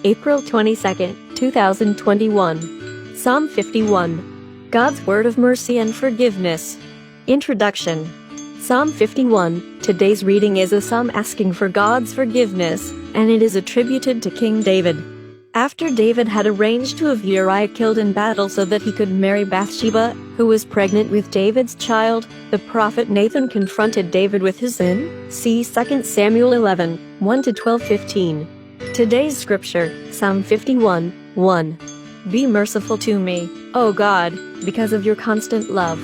April 22nd, 2021. Psalm 51. God's Word of Mercy and Forgiveness. Introduction. Psalm 51. Today's reading is a psalm asking for God's forgiveness, and it is attributed to King David. After David had arranged to have Uriah killed in battle so that he could marry Bathsheba, who was pregnant with David's child, the prophet Nathan confronted David with his sin. See 2 Samuel 11, 1-12-15. Today's scripture, Psalm 51, 1. Be merciful to me, O God, because of your constant love.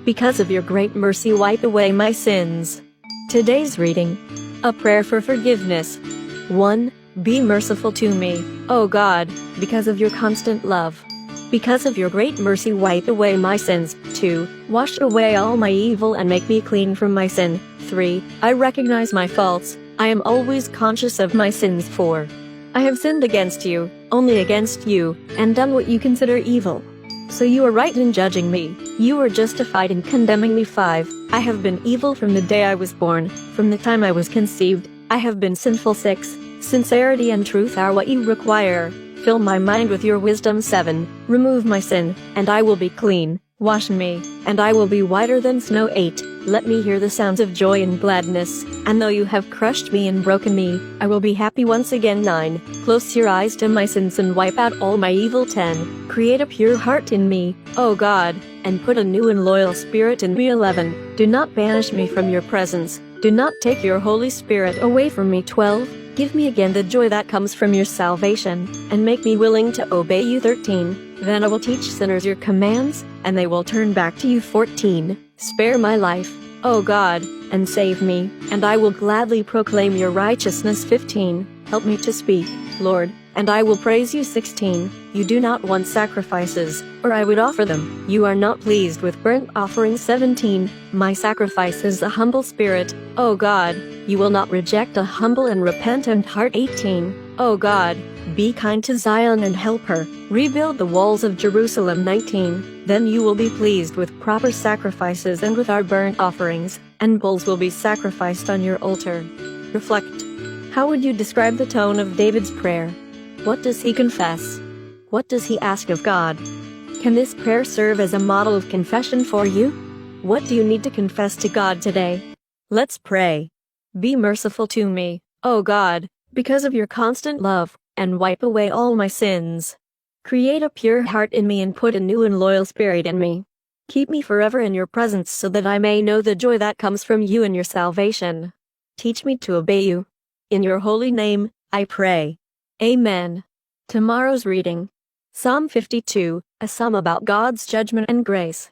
Because of your great mercy wipe away my sins. Today's reading. A prayer for forgiveness. 1. Be merciful to me, O God, because of your constant love. Because of your great mercy wipe away my sins. 2. Wash away all my evil and make me clean from my sin. 3. I recognize my faults. I am always conscious of my sins. 4. I have sinned against you, only against you, and done what you consider evil. So you are right in judging me. You are justified in condemning me. 5. I have been evil from the day I was born, from the time I was conceived. I have been sinful. 6. Sincerity and truth are what you require. Fill my mind with your wisdom. 7. Remove my sin, and I will be clean. Wash me, and I will be whiter than snow. 8. Let me hear the sounds of joy and gladness, and though you have crushed me and broken me, I will be happy once again. 9. Close your eyes to my sins and wipe out all my evil. 10. Create a pure heart in me, O God, and put a new and loyal spirit in me. 11. Do not banish me from your presence. Do not take your Holy Spirit away from me. 12. Give me again the joy that comes from your salvation, and make me willing to obey you. 13. Then I will teach sinners your commands, and they will turn back to you. 14. Spare my life, O God, and save me, and I will gladly proclaim your righteousness. 15. Help me to speak, Lord, and I will praise you. 16. You do not want sacrifices, or I would offer them. You are not pleased with burnt offerings. 17. My sacrifice is a humble spirit, O God. You will not reject a humble and repentant heart. 18. O God, be kind to Zion and help her. Rebuild the walls of Jerusalem. 19. Then you will be pleased with proper sacrifices and with our burnt offerings, and bulls will be sacrificed on your altar. Reflect. How would you describe the tone of David's prayer? What does he confess? What does he ask of God? Can this prayer serve as a model of confession for you? What do you need to confess to God today? Let's pray. Be merciful to me, O God, because of your constant love, and wipe away all my sins. Create a pure heart in me and put a new and loyal spirit in me. Keep me forever in your presence so that I may know the joy that comes from you and your salvation. Teach me to obey you. In your holy name, I pray. Amen. Tomorrow's reading. Psalm 52, a psalm about God's judgment and grace.